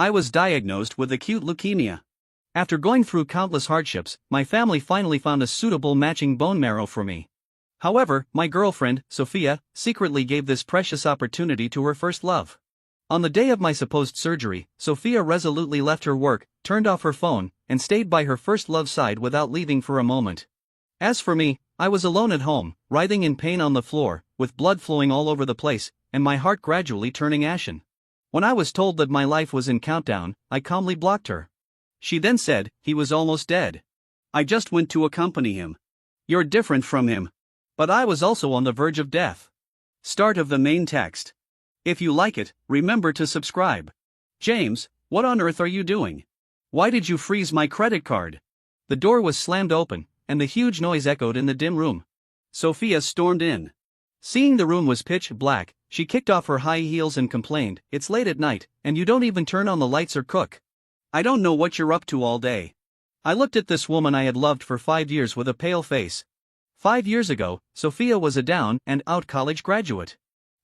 I was diagnosed with acute leukemia. After going through countless hardships, my family finally found a suitable matching bone marrow for me. However, my girlfriend, Sophia, secretly gave this precious opportunity to her first love. On the day of my supposed surgery, Sophia resolutely left her work, turned off her phone, and stayed by her first love's side without leaving for a moment. As for me, I was alone at home, writhing in pain on the floor, with blood flowing all over the place, and my heart gradually turning ashen. When I was told that my life was in countdown, I calmly blocked her. She then said, he was almost dead. I just went to accompany him. You're different from him. But I was also on the verge of death. Start of the main text. If you like it, remember to subscribe. James, what on earth are you doing? Why did you freeze my credit card? The door was slammed open, and the huge noise echoed in the dim room. Sophia stormed in. Seeing the room was pitch black, she kicked off her high heels and complained, "It's late at night, and you don't even turn on the lights or cook. I don't know what you're up to all day." I looked at this woman I had loved for 5 years with a pale face. 5 years ago, Sophia was a down and out college graduate.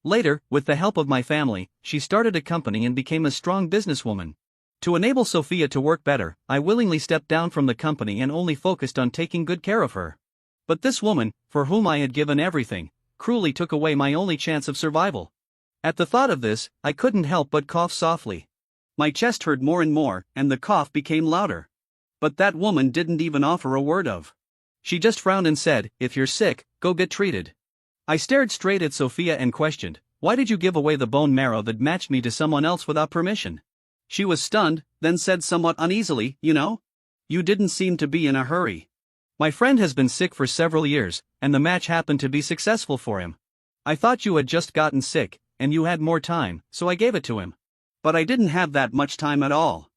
Later, with the help of my family, she started a company and became a strong businesswoman. To enable Sophia to work better, I willingly stepped down from the company and only focused on taking good care of her. But this woman, for whom I had given everything, cruelly took away my only chance of survival. At the thought of this, I couldn't help but cough softly. My chest hurt more and more, and the cough became louder. But that woman didn't even offer a word of. She just frowned and said, "If you're sick, go get treated." I stared straight at Sophia and questioned, "Why did you give away the bone marrow that matched me to someone else without permission?" She was stunned, then said somewhat uneasily, "You didn't seem to be in a hurry. My friend has been sick for several years, and the match happened to be successful for him. I thought you had just gotten sick, and you had more time, so I gave it to him. But I didn't have that much time at all.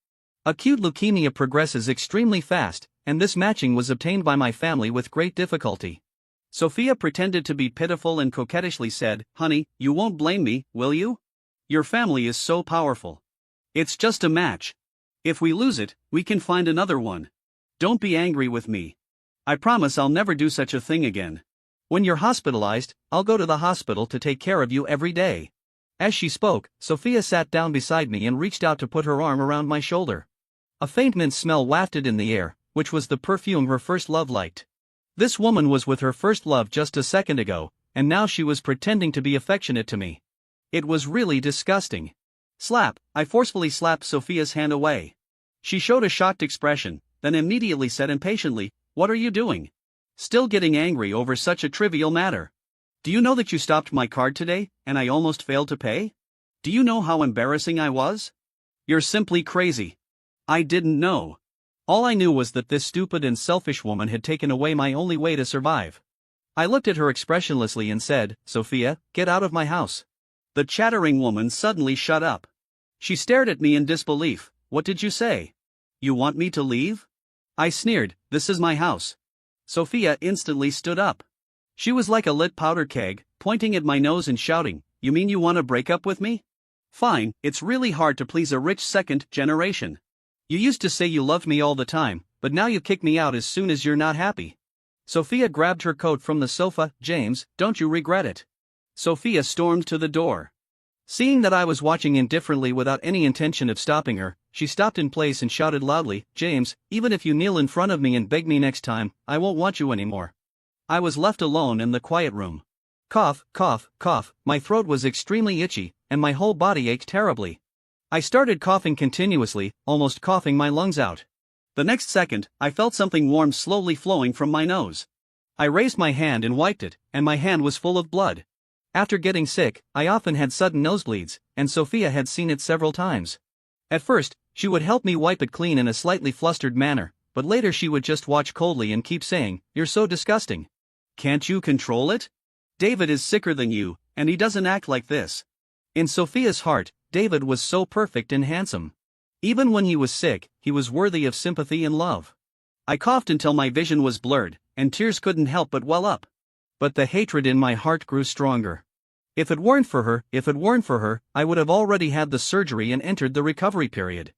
Acute leukemia progresses extremely fast, and this matching was obtained by my family with great difficulty." Sophia pretended to be pitiful and coquettishly said, "Honey, you won't blame me, will you? Your family is so powerful. It's just a match. If we lose it, we can find another one. Don't be angry with me. I promise I'll never do such a thing again. When you're hospitalized, I'll go to the hospital to take care of you every day." As she spoke, Sophia sat down beside me and reached out to put her arm around my shoulder. A faint mint smell wafted in the air, which was the perfume her first love liked. This woman was with her first love just a second ago, and now she was pretending to be affectionate to me. It was really disgusting. Slap! I forcefully slapped Sophia's hand away. She showed a shocked expression, then immediately said impatiently, "What are you doing? Still getting angry over such a trivial matter? Do you know that you stopped my card today, and I almost failed to pay? Do you know how embarrassing I was? You're simply crazy." I didn't know. All I knew was that this stupid and selfish woman had taken away my only way to survive. I looked at her expressionlessly and said, "Sophia, get out of my house." The chattering woman suddenly shut up. She stared at me in disbelief. "What did you say? You want me to leave?" I sneered, "This is my house." Sophia instantly stood up. She was like a lit powder keg, pointing at my nose and shouting, "You mean you want to break up with me? Fine, it's really hard to please a rich second generation. You used to say you loved me all the time, but now you kick me out as soon as you're not happy." Sophia grabbed her coat from the sofa. "James, don't you regret it?" Sophia stormed to the door. Seeing that I was watching indifferently without any intention of stopping her, she stopped in place and shouted loudly, "James, even if you kneel in front of me and beg me next time, I won't want you anymore." I was left alone in the quiet room. Cough, cough, cough, my throat was extremely itchy, and my whole body ached terribly. I started coughing continuously, almost coughing my lungs out. The next second, I felt something warm slowly flowing from my nose. I raised my hand and wiped it, and my hand was full of blood. After getting sick, I often had sudden nosebleeds, and Sophia had seen it several times. At first, she would help me wipe it clean in a slightly flustered manner, but later she would just watch coldly and keep saying, "You're so disgusting. Can't you control it? David is sicker than you, and he doesn't act like this." In Sophia's heart, David was so perfect and handsome. Even when he was sick, he was worthy of sympathy and love. I coughed until my vision was blurred, and tears couldn't help but well up. But the hatred in my heart grew stronger. If it weren't for her, I would have already had the surgery and entered the recovery period.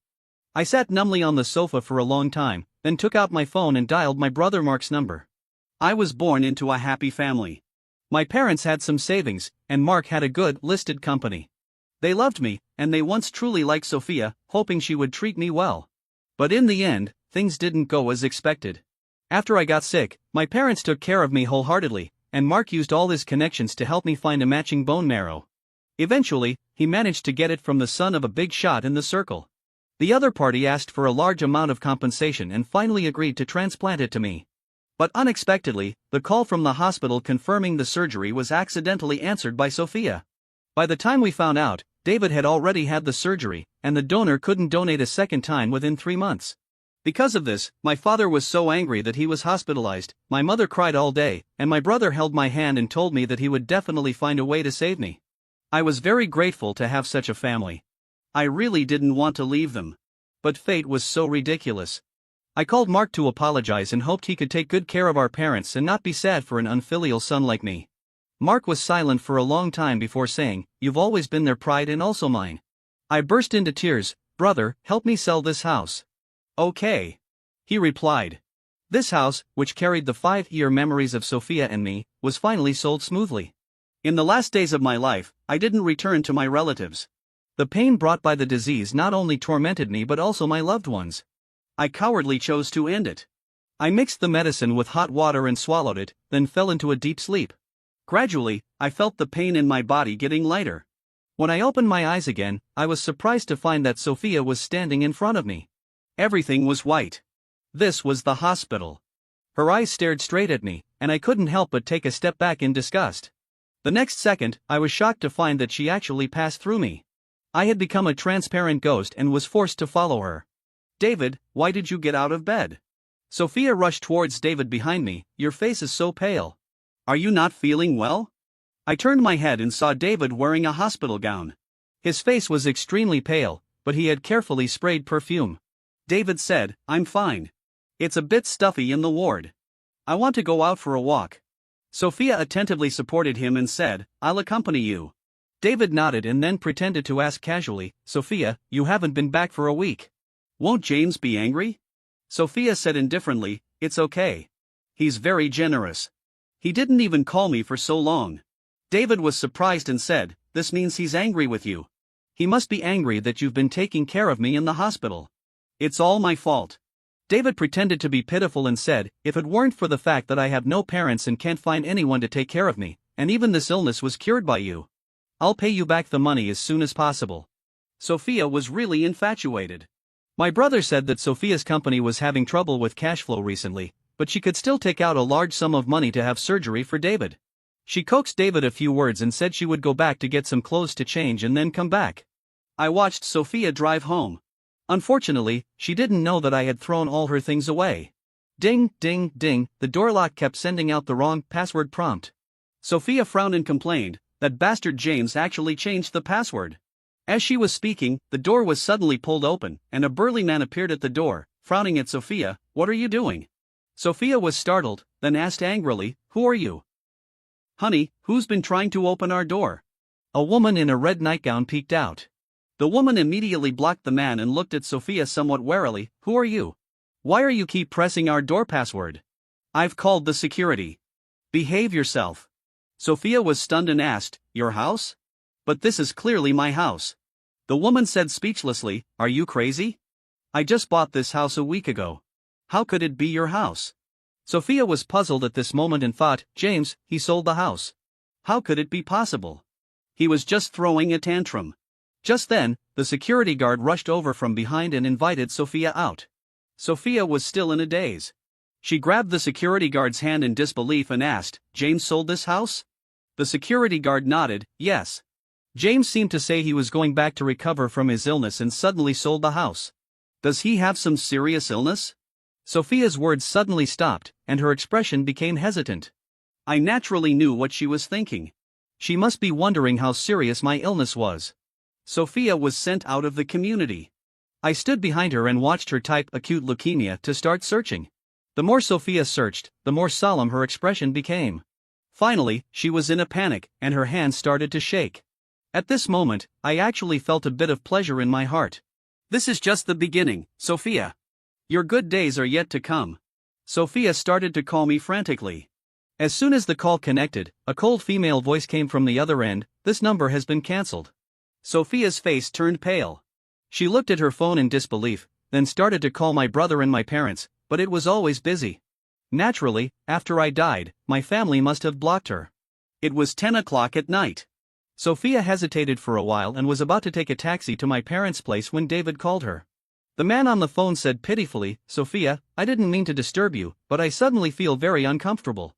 I sat numbly on the sofa for a long time, then took out my phone and dialed my brother Mark's number. I was born into a happy family. My parents had some savings, and Mark had a good, listed company. They loved me, and they once truly liked Sophia, hoping she would treat me well. But in the end, things didn't go as expected. After I got sick, my parents took care of me wholeheartedly, and Mark used all his connections to help me find a matching bone marrow. Eventually, he managed to get it from the son of a big shot in the circle. The other party asked for a large amount of compensation and finally agreed to transplant it to me. But unexpectedly, the call from the hospital confirming the surgery was accidentally answered by Sophia. By the time we found out, David had already had the surgery, and the donor couldn't donate a second time within 3 months. Because of this, my father was so angry that he was hospitalized, my mother cried all day, and my brother held my hand and told me that he would definitely find a way to save me. I was very grateful to have such a family. I really didn't want to leave them. But fate was so ridiculous. I called Mark to apologize and hoped he could take good care of our parents and not be sad for an unfilial son like me. Mark was silent for a long time before saying, "You've always been their pride and also mine." I burst into tears. "Brother, help me sell this house." "Okay," he replied. This house, which carried the 5-year memories of Sophia and me, was finally sold smoothly. In the last days of my life, I didn't return to my relatives. The pain brought by the disease not only tormented me but also my loved ones. I cowardly chose to end it. I mixed the medicine with hot water and swallowed it, then fell into a deep sleep. Gradually, I felt the pain in my body getting lighter. When I opened my eyes again, I was surprised to find that Sophia was standing in front of me. Everything was white. This was the hospital. Her eyes stared straight at me, and I couldn't help but take a step back in disgust. The next second, I was shocked to find that she actually passed through me. I had become a transparent ghost and was forced to follow her. "David, why did you get out of bed?" Sophia rushed towards David behind me. "Your face is so pale. Are you not feeling well?" I turned my head and saw David wearing a hospital gown. His face was extremely pale, but he had carefully sprayed perfume. David said, "I'm fine. It's a bit stuffy in the ward. I want to go out for a walk." Sophia attentively supported him and said, "I'll accompany you." David nodded and then pretended to ask casually, "Sophia, you haven't been back for a week. Won't James be angry?" Sophia said indifferently, "It's okay. He's very generous. He didn't even call me for so long." David was surprised and said, "This means he's angry with you. He must be angry that you've been taking care of me in the hospital." "It's all my fault." David pretended to be pitiful and said, "If it weren't for the fact that I have no parents and can't find anyone to take care of me, and even this illness was cured by you, I'll pay you back the money as soon as possible." Sophia was really infatuated. My brother said that Sophia's company was having trouble with cash flow recently, but she could still take out a large sum of money to have surgery for David. She coaxed David a few words and said she would go back to get some clothes to change and then come back. I watched Sophia drive home. Unfortunately, she didn't know that I had thrown all her things away. Ding, ding, ding, the door lock kept sending out the wrong password prompt. Sophia frowned and complained, "That bastard James actually changed the password." As she was speaking, the door was suddenly pulled open, and a burly man appeared at the door, frowning at Sophia. "What are you doing?" Sophia was startled, then asked angrily, "Who are you?" "Honey, who's been trying to open our door?" A woman in a red nightgown peeked out. The woman immediately blocked the man and looked at Sophia somewhat warily. "Who are you? Why are you keep pressing our door password?" "I've called the security." "Behave yourself." Sophia was stunned and asked, "Your house? But this is clearly my house." The woman said speechlessly, "Are you crazy? I just bought this house a week ago. How could it be your house?" Sophia was puzzled at this moment and thought, "James, he sold the house. How could it be possible? He was just throwing a tantrum." Just then, the security guard rushed over from behind and invited Sophia out. Sophia was still in a daze. She grabbed the security guard's hand in disbelief and asked, "James sold this house?" The security guard nodded, "Yes. James seemed to say he was going back to recover from his illness and suddenly sold the house." "Does he have some serious illness?" Sophia's words suddenly stopped, and her expression became hesitant. I naturally knew what she was thinking. She must be wondering how serious my illness was. Sophia was sent out of the community. I stood behind her and watched her type "acute leukemia" to start searching. The more Sophia searched, the more solemn her expression became. Finally, she was in a panic, and her hands started to shake. At this moment, I actually felt a bit of pleasure in my heart. "This is just the beginning, Sophia. Your good days are yet to come." Sophia started to call me frantically. As soon as the call connected, a cold female voice came from the other end, "This number has been cancelled." Sophia's face turned pale. She looked at her phone in disbelief, then started to call my brother and my parents, but it was always busy. Naturally, after I died, my family must have blocked her. It was 10 o'clock at night. Sophia hesitated for a while and was about to take a taxi to my parents' place when David called her. The man on the phone said pitifully, "Sophia, I didn't mean to disturb you, but I suddenly feel very uncomfortable.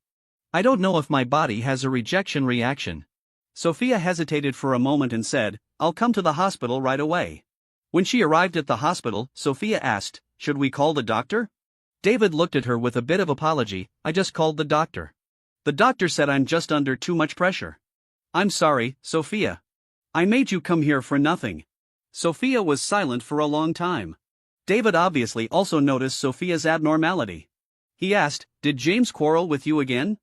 I don't know if my body has a rejection reaction." Sophia hesitated for a moment and said, "I'll come to the hospital right away." When she arrived at the hospital, Sophia asked, "Should we call the doctor?" David looked at her with a bit of apology. "I just called the doctor. The doctor said I'm just under too much pressure." "I'm sorry, Sophia. I made you come here for nothing." Sophia was silent for a long time. David obviously also noticed Sophia's abnormality. He asked, "Did James quarrel with you again?"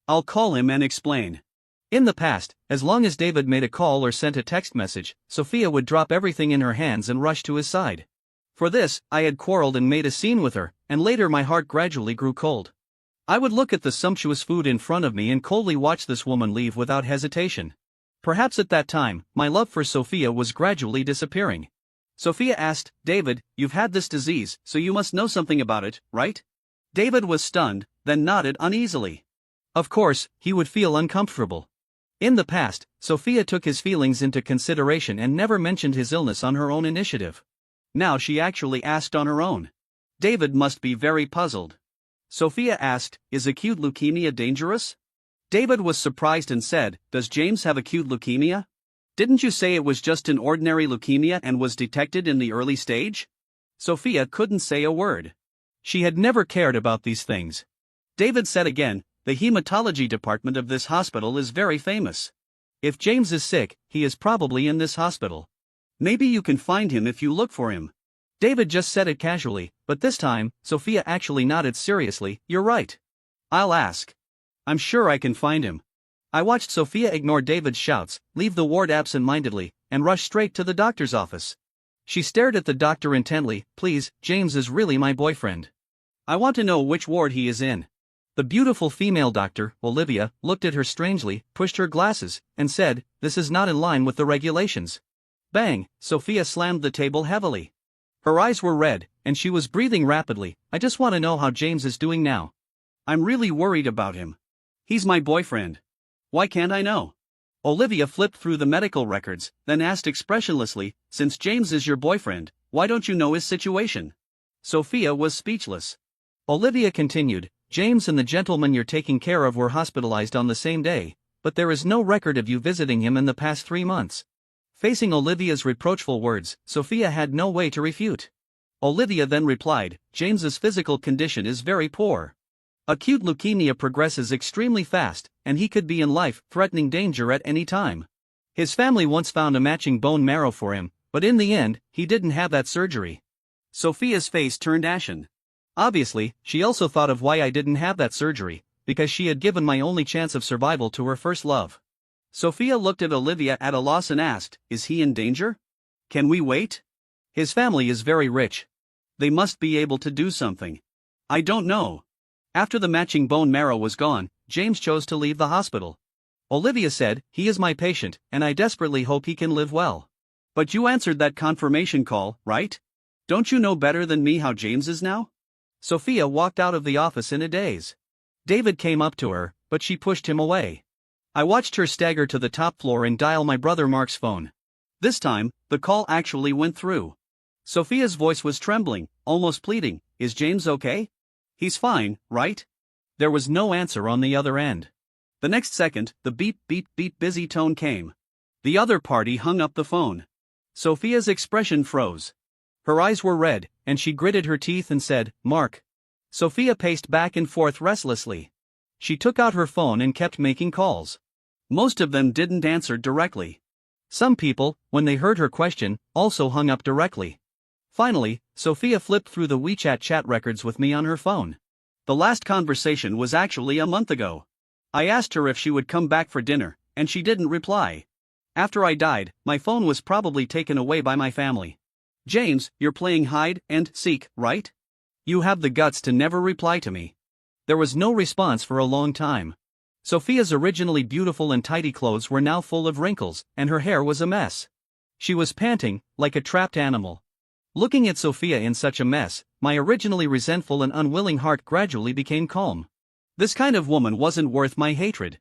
"I'll call him and explain." In the past, as long as David made a call or sent a text message, Sophia would drop everything in her hands and rush to his side. For this, I had quarreled and made a scene with her, and later my heart gradually grew cold. I would look at the sumptuous food in front of me and coldly watch this woman leave without hesitation. Perhaps at that time, my love for Sophia was gradually disappearing. Sophia asked, "David, you've had this disease, so you must know something about it, right?" David was stunned, then nodded uneasily. Of course, he would feel uncomfortable. In the past, Sophia took his feelings into consideration and never mentioned his illness on her own initiative. Now she actually asked on her own. David must be very puzzled. Sophia asked, "Is acute leukemia dangerous?" David was surprised and said, "Does James have acute leukemia? Didn't you say it was just an ordinary leukemia and was detected in the early stage?" Sophia couldn't say a word. She had never cared about these things. David said again, "The hematology department of this hospital is very famous. If James is sick, he is probably in this hospital. Maybe you can find him if you look for him." David just said it casually, but this time, Sophia actually nodded seriously. "You're right. I'll ask. I'm sure I can find him." I watched Sophia ignore David's shouts, leave the ward absent-mindedly, and rush straight to the doctor's office. She stared at the doctor intently. "Please, James is really my boyfriend. I want to know which ward he is in." The beautiful female doctor, Olivia, looked at her strangely, pushed her glasses, and said, "This is not in line with the regulations." Bang! Sophia slammed the table heavily. Her eyes were red, and she was breathing rapidly. "I just want to know how James is doing now. I'm really worried about him. He's my boyfriend. Why can't I know?" Olivia flipped through the medical records, then asked expressionlessly, "Since James is your boyfriend, why don't you know his situation?" Sophia was speechless. Olivia continued, "James and the gentleman you're taking care of were hospitalized on the same day, but there is no record of you visiting him in the past 3 months. Facing Olivia's reproachful words, Sophia had no way to refute. Olivia then replied, "James's physical condition is very poor. Acute leukemia progresses extremely fast, and he could be in life-threatening danger at any time. His family once found a matching bone marrow for him, but in the end, he didn't have that surgery." Sophia's face turned ashen. Obviously, she also thought of why I didn't have that surgery, because she had given my only chance of survival to her first love. Sophia looked at Olivia at a loss and asked, "Is he in danger? Can we wait? His family is very rich. They must be able to do something." "I don't know." After the matching bone marrow was gone, James chose to leave the hospital. Olivia said, "He is my patient, and I desperately hope he can live well." "But you answered that confirmation call, right? Don't you know better than me how James is now?" Sophia walked out of the office in a daze. David came up to her, but she pushed him away. I watched her stagger to the top floor and dial my brother Mark's phone. This time, the call actually went through. Sophia's voice was trembling, almost pleading, "Is James okay? He's fine, right?" There was no answer on the other end. The next second, the beep beep beep busy tone came. The other party hung up the phone. Sophia's expression froze. Her eyes were red, and she gritted her teeth and said, "Mark." Sophia paced back and forth restlessly. She took out her phone and kept making calls. Most of them didn't answer directly. Some people, when they heard her question, also hung up directly. Finally, Sophia flipped through the WeChat chat records with me on her phone. The last conversation was actually a month ago. I asked her if she would come back for dinner, and she didn't reply. After I died, my phone was probably taken away by my family. "James, you're playing hide and seek, right? You have the guts to never reply to me." There was no response for a long time. Sophia's originally beautiful and tidy clothes were now full of wrinkles, and her hair was a mess. She was panting, like a trapped animal. Looking at Sophia in such a mess, my originally resentful and unwilling heart gradually became calm. This kind of woman wasn't worth my hatred.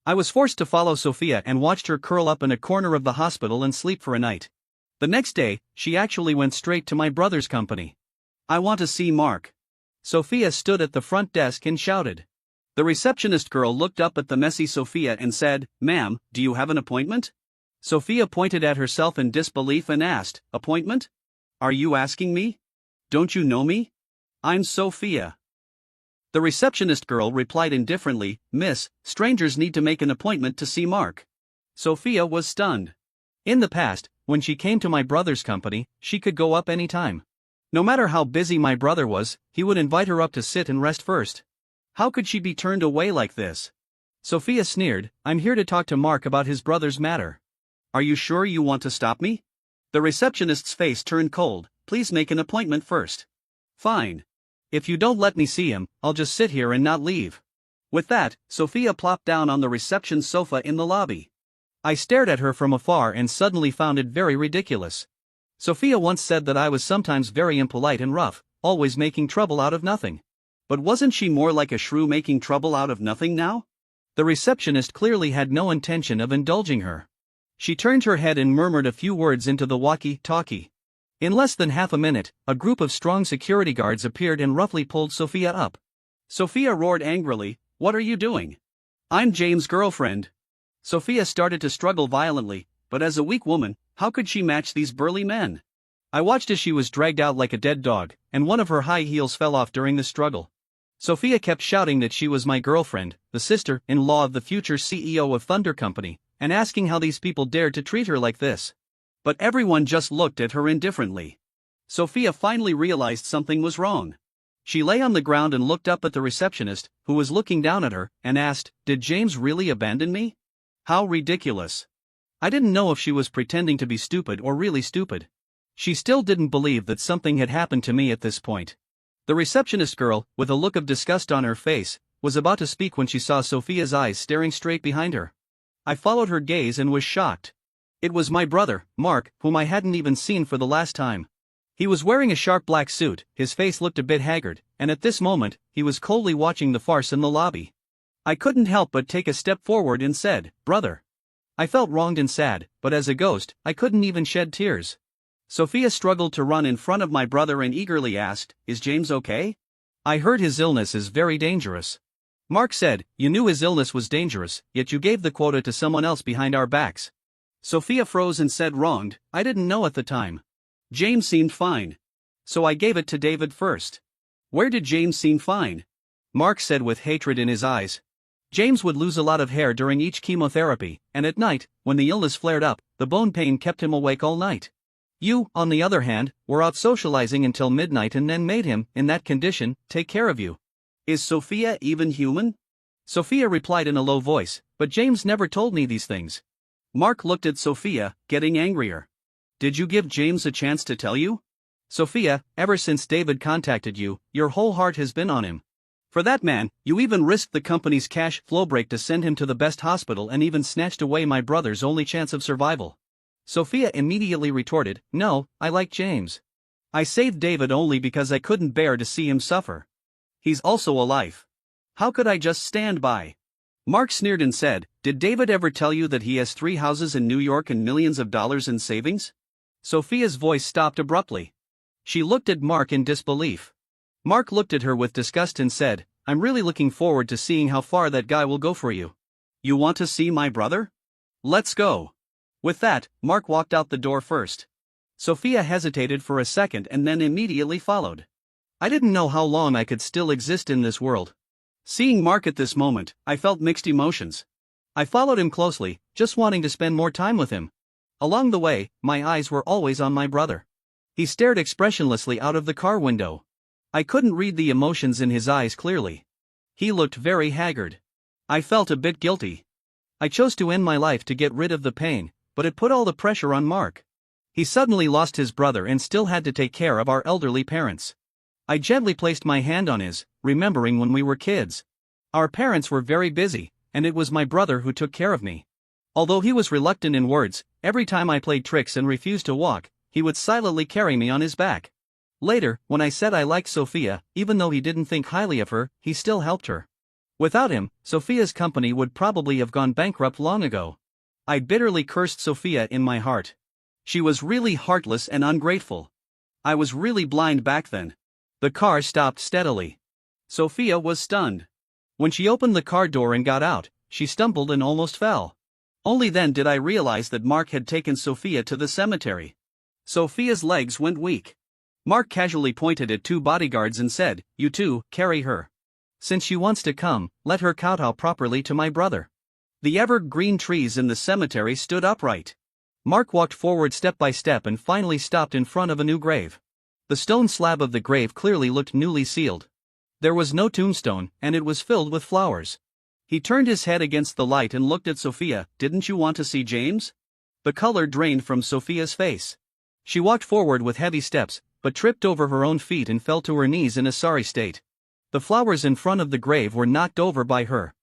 I was forced to follow Sophia and watched her curl up in a corner of the hospital and sleep for a night. The next day, she actually went straight to my brother's company. "I want to see Mark." Sophia stood at the front desk and shouted. The receptionist girl looked up at the messy Sophia and said, "Ma'am, do you have an appointment?" Sophia pointed at herself in disbelief and asked, "Appointment? Are you asking me? Don't you know me? I'm Sophia." The receptionist girl replied indifferently, "Miss, strangers need to make an appointment to see Mark." Sophia was stunned. In the past, when she came to my brother's company, she could go up any time. No matter how busy my brother was, he would invite her up to sit and rest first. How could she be turned away like this? Sophia sneered, "I'm here to talk to Mark about his brother's matter." "Are you sure you want to stop me?" The receptionist's face turned cold. "Please make an appointment first." "Fine. If you don't let me see him, I'll just sit here and not leave." With that, Sophia plopped down on the reception sofa in the lobby. I stared at her from afar and suddenly found it very ridiculous. Sophia once said that I was sometimes very impolite and rough, always making trouble out of nothing. But wasn't she more like a shrew making trouble out of nothing now? The receptionist clearly had no intention of indulging her. She turned her head and murmured a few words into the walkie-talkie. In less than half a minute, a group of strong security guards appeared and roughly pulled Sophia up. Sophia roared angrily, "What are you doing? I'm James' girlfriend." Sophia started to struggle violently, but as a weak woman, how could she match these burly men? I watched as she was dragged out like a dead dog, and one of her high heels fell off during the struggle. Sophia kept shouting that she was my girlfriend, the sister-in-law of the future CEO of Thunder Company, and asking how these people dared to treat her like this. But everyone just looked at her indifferently. Sophia finally realized something was wrong. She lay on the ground and looked up at the receptionist, who was looking down at her, and asked, "Did James really abandon me? How ridiculous." I didn't know if she was pretending to be stupid or really stupid. She still didn't believe that something had happened to me at this point. The receptionist girl, with a look of disgust on her face, was about to speak when she saw Sophia's eyes staring straight behind her. I followed her gaze and was shocked. It was my brother, Mark, whom I hadn't even seen for the last time. He was wearing a sharp black suit, his face looked a bit haggard, and at this moment, he was coldly watching the farce in the lobby. I couldn't help but take a step forward and said, "Brother." I felt wronged and sad, but as a ghost, I couldn't even shed tears. Sophia struggled to run in front of my brother and eagerly asked, "Is James okay? I heard his illness is very dangerous." Mark said, "You knew his illness was dangerous, yet you gave the quota to someone else behind our backs." Sophia froze and said, "Wronged, I didn't know at the time. James seemed fine. So I gave it to David first." "Where did James seem fine?" Mark said with hatred in his eyes. "James would lose a lot of hair during each chemotherapy, and at night, when the illness flared up, the bone pain kept him awake all night. You, on the other hand, were out socializing until midnight and then made him, in that condition, take care of you." "Is Sophia even human?" Sophia replied in a low voice, "But James never told me these things." Mark looked at Sophia, getting angrier. "Did you give James a chance to tell you?" "Sophia, ever since David contacted you, your whole heart has been on him. For that man, you even risked the company's cash flow break to send him to the best hospital and even snatched away my brother's only chance of survival." Sophia immediately retorted, "No, I like James. I saved David only because I couldn't bear to see him suffer. He's also alive. How could I just stand by?" Mark sneered and said, "Did David ever tell you that he has 3 houses in New York and millions of dollars in savings?" Sophia's voice stopped abruptly. She looked at Mark in disbelief. Mark looked at her with disgust and said, "I'm really looking forward to seeing how far that guy will go for you. You want to see my brother? Let's go." With that, Mark walked out the door first. Sophia hesitated for a second and then immediately followed. I didn't know how long I could still exist in this world. Seeing Mark at this moment, I felt mixed emotions. I followed him closely, just wanting to spend more time with him. Along the way, my eyes were always on my brother. He stared expressionlessly out of the car window. I couldn't read the emotions in his eyes clearly. He looked very haggard. I felt a bit guilty. I chose to end my life to get rid of the pain, but it put all the pressure on Mark. He suddenly lost his brother and still had to take care of our elderly parents. I gently placed my hand on his, remembering when we were kids. Our parents were very busy, and it was my brother who took care of me. Although he was reluctant in words, Every time I played tricks and refused to walk, he would silently carry me on his back. Later, when I said I liked Sophia, even though he didn't think highly of her, he still helped her. Without him, Sophia's company would probably have gone bankrupt long ago. I bitterly cursed Sophia in my heart. She was really heartless and ungrateful. I was really blind back then. The car stopped steadily. Sophia was stunned. When she opened the car door and got out, she stumbled and almost fell. Only then did I realize that Mark had taken Sophia to the cemetery. Sophia's legs went weak. Mark casually pointed at 2 bodyguards and said, "You two, carry her. Since she wants to come, let her kowtow properly to my brother." The evergreen trees in the cemetery stood upright. Mark walked forward step by step and finally stopped in front of a new grave. The stone slab of the grave clearly looked newly sealed. There was no tombstone, and it was filled with flowers. He turned his head against the light and looked at Sophia. "Didn't you want to see James?" The color drained from Sophia's face. She walked forward with heavy steps, but tripped over her own feet and fell to her knees in a sorry state. The flowers in front of the grave were knocked over by her.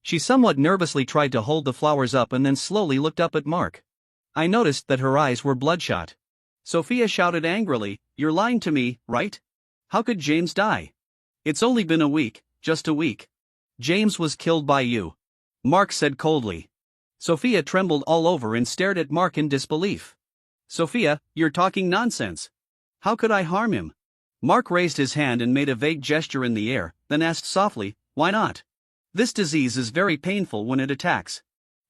She somewhat nervously tried to hold the flowers up and then slowly looked up at Mark. I noticed that her eyes were bloodshot. Sophia shouted angrily, "You're lying to me, right? How could James die? It's only been a week, just a week." "James was killed by you," Mark said coldly. Sophia trembled all over and stared at Mark in disbelief. "Sophia, you're talking nonsense. How could I harm him?" Mark raised his hand and made a vague gesture in the air, then asked softly, "Why not? This disease is very painful when it attacks.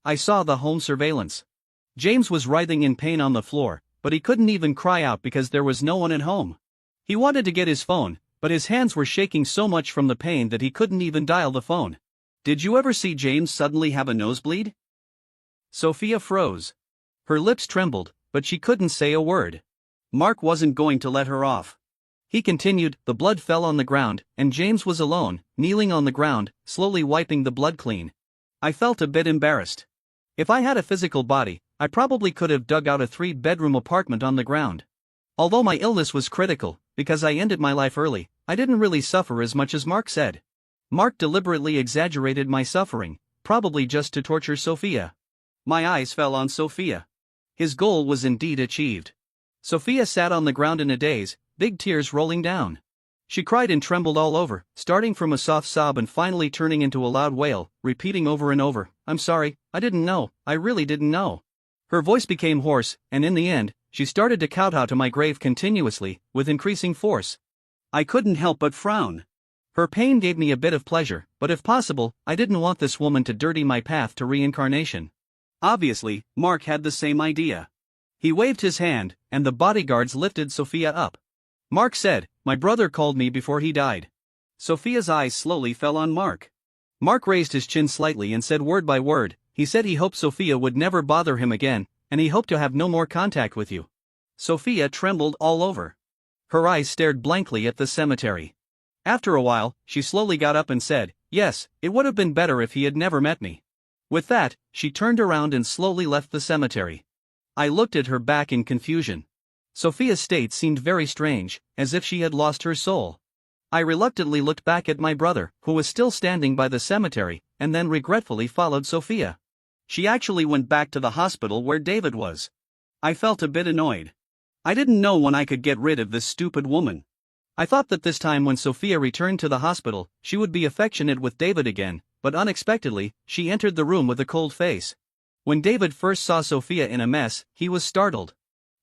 I saw the home surveillance. James was writhing in pain on the floor, but he couldn't even cry out because there was no one at home. He wanted to get his phone, but his hands were shaking so much from the pain that he couldn't even dial the phone. Did you ever see James suddenly have a nosebleed?" Sophia froze. Her lips trembled, but she couldn't say a word. Mark wasn't going to let her off. He continued, "The blood fell on the ground, and James was alone, kneeling on the ground, slowly wiping the blood clean. I felt a bit embarrassed. If I had a physical body, I probably could have dug out a 3-bedroom apartment on the ground. Although my illness was critical, because I ended my life early, I didn't really suffer as much as Mark said. Mark deliberately exaggerated my suffering, probably just to torture Sophia." My eyes fell on Sophia. His goal was indeed achieved. Sophia sat on the ground in a daze, big tears rolling down. She cried and trembled all over, starting from a soft sob and finally turning into a loud wail, repeating over and over, "I'm sorry, I didn't know, I really didn't know." Her voice became hoarse, and in the end, she started to kowtow to my grave continuously, with increasing force. I couldn't help but frown. Her pain gave me a bit of pleasure, but if possible, I didn't want this woman to dirty my path to reincarnation. Obviously, Mark had the same idea. He waved his hand, and the bodyguards lifted Sophia up. Mark said, "My brother called me before he died." Sophia's eyes slowly fell on Mark. Mark raised his chin slightly and said word by word, he said he hoped Sophia would never bother him again, and he hoped to have no more contact with you. Sophia trembled all over. Her eyes stared blankly at the cemetery. After a while, she slowly got up and said, "Yes, it would have been better if he had never met me." With that, she turned around and slowly left the cemetery. I looked at her back in confusion. Sophia's state seemed very strange, as if she had lost her soul. I reluctantly looked back at my brother, who was still standing by the cemetery, and then regretfully followed Sophia. She actually went back to the hospital where David was. I felt a bit annoyed. I didn't know when I could get rid of this stupid woman. I thought that this time when Sophia returned to the hospital, she would be affectionate with David again, but unexpectedly, she entered the room with a cold face. When David first saw Sophia in a mess, he was startled.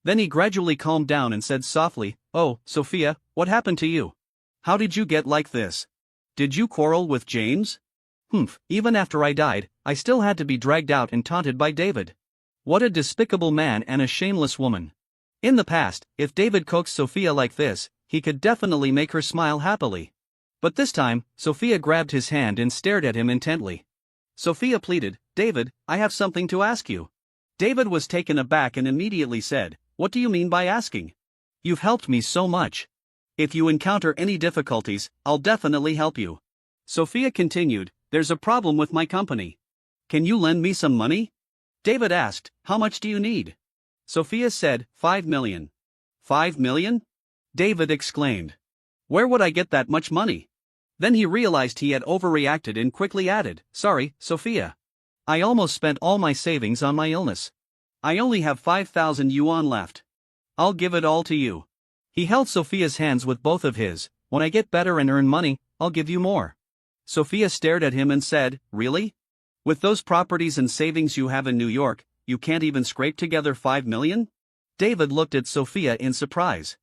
Then he gradually calmed down and said softly, "Oh, Sophia, what happened to you? How did you get like this? Did you quarrel with James?" Even after I died, I still had to be dragged out and taunted by David. What a despicable man and a shameless woman. In the past, if David coaxed Sophia like this, he could definitely make her smile happily. But this time, Sophia grabbed his hand and stared at him intently. Sophia pleaded, "David, I have something to ask you." David was taken aback and immediately said, "What do you mean by asking? You've helped me so much. If you encounter any difficulties, I'll definitely help you." Sophia continued, "There's a problem with my company. Can you lend me some money?" David asked, "How much do you need?" Sophia said, "5 million. 5 million? David exclaimed. "Where would I get that much money?" Then he realized he had overreacted and quickly added, "Sorry, Sophia. I almost spent all my savings on my illness. I only have 5,000 yuan left. I'll give it all to you. He held Sophia's hands with both of his. When I get better and earn money, I'll give you more. Sophia stared at him and said, really? With those properties and savings you have in New York, you can't even scrape together 5 million? David looked at Sophia in surprise.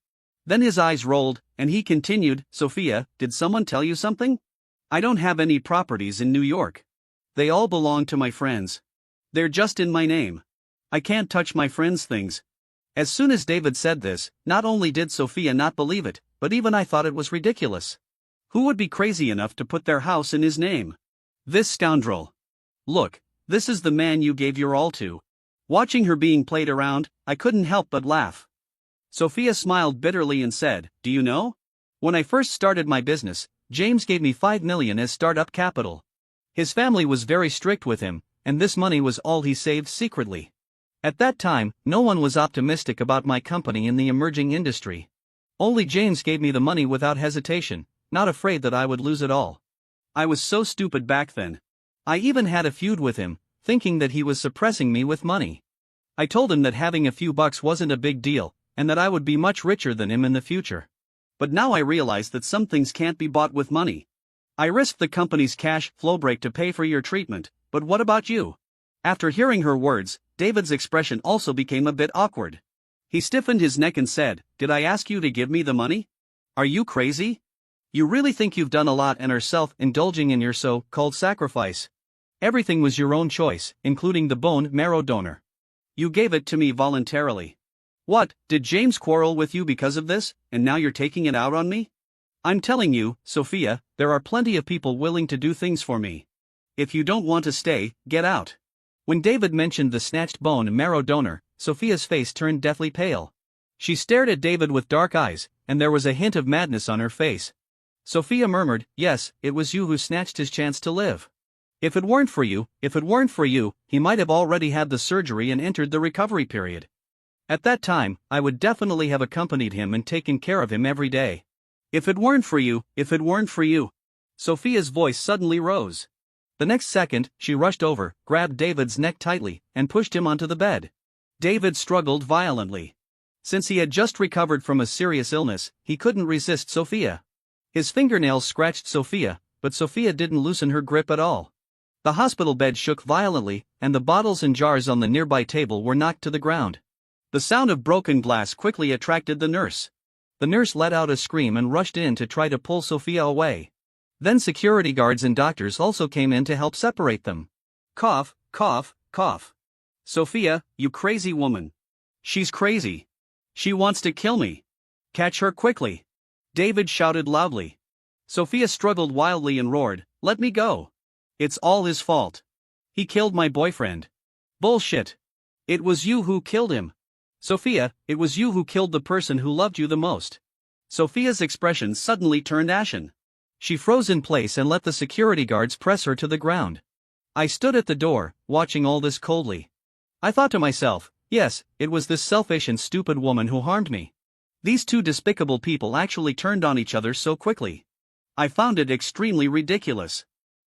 Then his eyes rolled, and he continued, Sophia, did someone tell you something? I don't have any properties in New York. They all belong to my friends. They're just in my name. I can't touch my friends' things. As soon as David said this, not only did Sophia not believe it, but even I thought it was ridiculous. Who would be crazy enough to put their house in his name? This scoundrel. Look, this is the man you gave your all to. Watching her being played around, I couldn't help but laugh. Sophia smiled bitterly and said, do you know? When I first started my business, James gave me 5 million as startup capital. His family was very strict with him, and this money was all he saved secretly. At that time, no one was optimistic about my company in the emerging industry. Only James gave me the money without hesitation, not afraid that I would lose it all. I was so stupid back then. I even had a feud with him, thinking that he was suppressing me with money. I told him that having a few bucks wasn't a big deal, and that I would be much richer than him in the future. But now I realize that some things can't be bought with money. I risked the company's cash flow break to pay for your treatment, but what about you? After hearing her words, David's expression also became a bit awkward. He stiffened his neck and said, did I ask you to give me the money? Are you crazy? You really think you've done a lot and are self-indulging in your so-called sacrifice? Everything was your own choice, including the bone marrow donor. You gave it to me voluntarily. What, did James quarrel with you because of this, and now you're taking it out on me? I'm telling you, Sophia, there are plenty of people willing to do things for me. If you don't want to stay, get out. When David mentioned the snatched bone marrow donor, Sophia's face turned deathly pale. She stared at David with dark eyes, and there was a hint of madness on her face. Sophia murmured, yes, it was you who snatched his chance to live. If it weren't for you, he might have already had the surgery and entered the recovery period. At that time, I would definitely have accompanied him and taken care of him every day. If it weren't for you. Sophia's voice suddenly rose. The next second, she rushed over, grabbed David's neck tightly, and pushed him onto the bed. David struggled violently. Since he had just recovered from a serious illness, he couldn't resist Sophia. His fingernails scratched Sophia, but Sophia didn't loosen her grip at all. The hospital bed shook violently, and the bottles and jars on the nearby table were knocked to the ground. The sound of broken glass quickly attracted the nurse. The nurse let out a scream and rushed in to try to pull Sophia away. Then security guards and doctors also came in to help separate them. Cough, cough, cough. Sophia, you crazy woman. She's crazy. She wants to kill me. Catch her quickly. David shouted loudly. Sophia struggled wildly and roared, let me go. It's all his fault. He killed my boyfriend. Bullshit. It was you who killed him. Sophia, it was you who killed the person who loved you the most. Sophia's expression suddenly turned ashen. She froze in place and let the security guards press her to the ground. I stood at the door, watching all this coldly. I thought to myself, yes, it was this selfish and stupid woman who harmed me. These two despicable people actually turned on each other so quickly. I found it extremely ridiculous.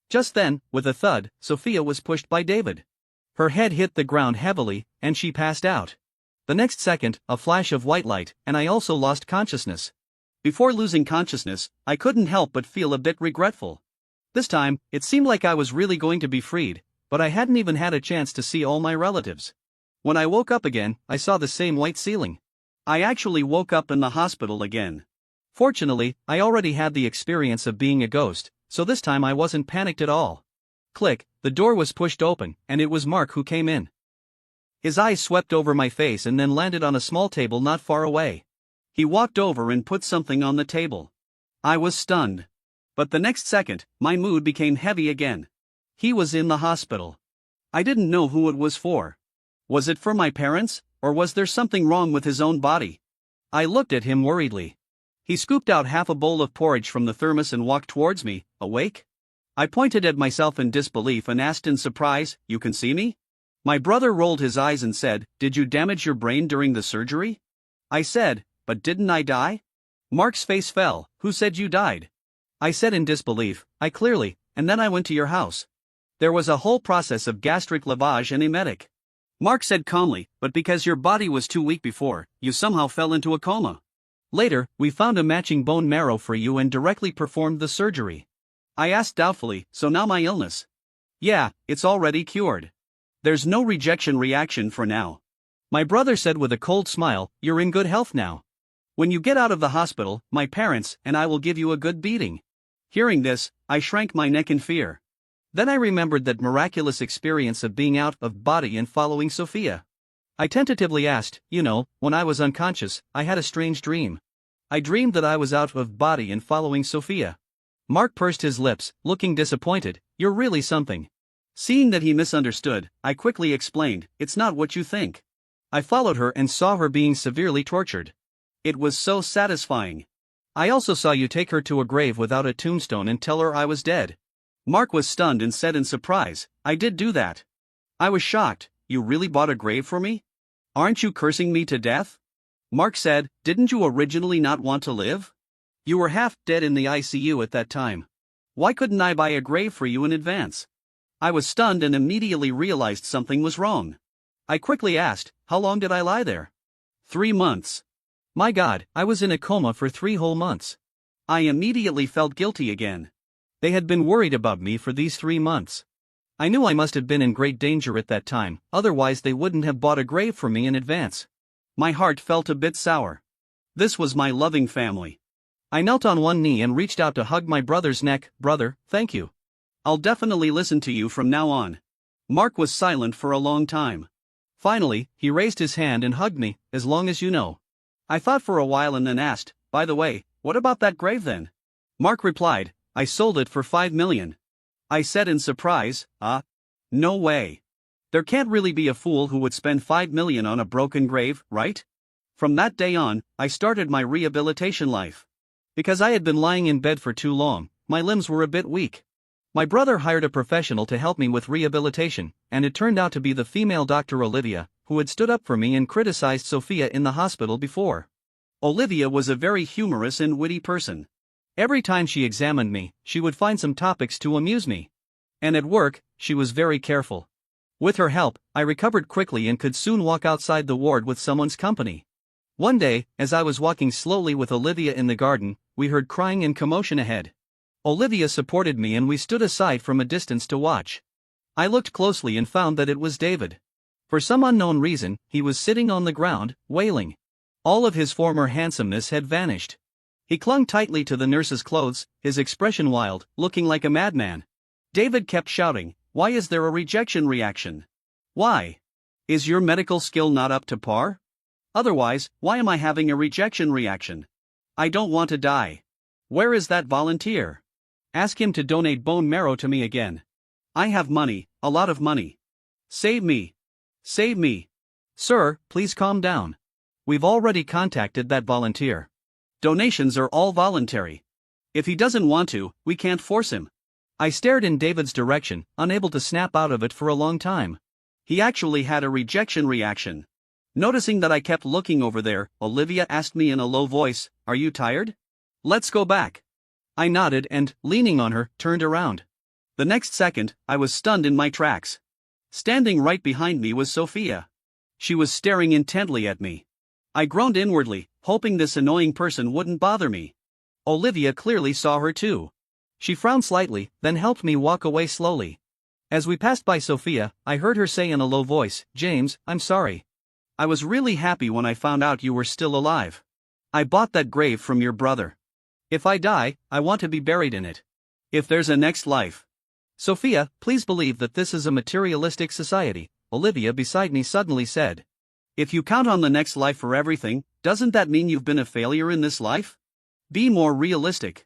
Just then, with a thud, Sophia was pushed by David. Her head hit the ground heavily, and she passed out. The next second, a flash of white light, and I also lost consciousness. Before losing consciousness, I couldn't help but feel a bit regretful. This time, it seemed like I was really going to be freed, but I hadn't even had a chance to see all my relatives. When I woke up again, I saw the same white ceiling. I actually woke up in the hospital again. Fortunately, I already had the experience of being a ghost, so this time I wasn't panicked at all. Click, the door was pushed open, and it was Mark who came in. His eyes swept over my face and then landed on a small table not far away. He walked over and put something on the table. I was stunned. But the next second, my mood became heavy again. He was in the hospital. I didn't know who it was for. Was it for my parents, or was there something wrong with his own body? I looked at him worriedly. He scooped out half a bowl of porridge from the thermos and walked towards me, awake? I pointed at myself in disbelief and asked in surprise, you can see me? My brother rolled his eyes and said, did you damage your brain during the surgery? I said, but didn't I die? Mark's face fell, who said you died? I said in disbelief, I clearly, and then I went to your house. There was a whole process of gastric lavage and emetic. Mark said calmly, but because your body was too weak before, you somehow fell into a coma. Later, we found a matching bone marrow for you and directly performed the surgery. I asked doubtfully, so now my illness? Yeah, it's already cured. There's no rejection reaction for now. My brother said with a cold smile, you're in good health now. When you get out of the hospital, my parents and I will give you a good beating. Hearing this, I shrank my neck in fear. Then I remembered that miraculous experience of being out of body and following Sophia. I tentatively asked, when I was unconscious, I had a strange dream. I dreamed that I was out of body and following Sophia. Mark pursed his lips, looking disappointed. You're really something. Seeing that he misunderstood, I quickly explained, it's not what you think. I followed her and saw her being severely tortured. It was so satisfying. I also saw you take her to a grave without a tombstone and tell her I was dead. Mark was stunned and said in surprise, I did do that. I was shocked. You really bought a grave for me? Aren't you cursing me to death? Mark said, didn't you originally not want to live? You were half dead in the ICU at that time. Why couldn't I buy a grave for you in advance? I was stunned and immediately realized something was wrong. I quickly asked, how long did I lie there? 3 months. My God, I was in a coma for 3 whole months. I immediately felt guilty again. They had been worried about me for these 3 months. I knew I must have been in great danger at that time, otherwise they wouldn't have bought a grave for me in advance. My heart felt a bit sour. This was my loving family. I knelt on one knee and reached out to hug my brother's neck. Brother, thank you. I'll definitely listen to you from now on. Mark was silent for a long time. Finally, he raised his hand and hugged me, as long as you know. I thought for a while and then asked, by the way, what about that grave then? Mark replied, I sold it for $5 million. I said in surprise, no way. There can't really be a fool who would spend $5 million on a broken grave, right? From that day on, I started my rehabilitation life. Because I had been lying in bed for too long, my limbs were a bit weak. My brother hired a professional to help me with rehabilitation, and it turned out to be the female Dr. Olivia, who had stood up for me and criticized Sophia in the hospital before. Olivia was a very humorous and witty person. Every time she examined me, she would find some topics to amuse me. And at work, she was very careful. With her help, I recovered quickly and could soon walk outside the ward with someone's company. One day, as I was walking slowly with Olivia in the garden, we heard crying and commotion ahead. Olivia supported me and we stood aside from a distance to watch. I looked closely and found that it was David. For some unknown reason, he was sitting on the ground, wailing. All of his former handsomeness had vanished. He clung tightly to the nurse's clothes, his expression wild, looking like a madman. David kept shouting, why is there a rejection reaction? Why? Is your medical skill not up to par? Otherwise, why am I having a rejection reaction? I don't want to die. Where is that volunteer? Ask him to donate bone marrow to me again. I have money, a lot of money. Save me. Save me. Sir, please calm down. We've already contacted that volunteer. Donations are all voluntary. If he doesn't want to, we can't force him. I stared in David's direction, unable to snap out of it for a long time. He actually had a rejection reaction. Noticing that I kept looking over there, Olivia asked me in a low voice, are you tired? Let's go back. I nodded and, leaning on her, turned around. The next second, I was stunned in my tracks. Standing right behind me was Sophia. She was staring intently at me. I groaned inwardly, hoping this annoying person wouldn't bother me. Olivia clearly saw her too. She frowned slightly, then helped me walk away slowly. As we passed by Sophia, I heard her say in a low voice, James, I'm sorry. I was really happy when I found out you were still alive. I bought that grave from your brother. If I die, I want to be buried in it. If there's a next life. Sophia, please believe that this is a materialistic society, Olivia beside me suddenly said. If you count on the next life for everything, doesn't that mean you've been a failure in this life? Be more realistic.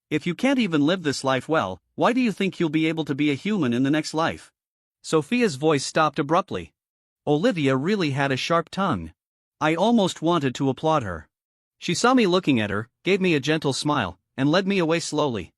If you can't even live this life well, why do you think you'll be able to be a human in the next life? Sophia's voice stopped abruptly. Olivia really had a sharp tongue. I almost wanted to applaud her. She saw me looking at her, gave me a gentle smile, and led me away slowly.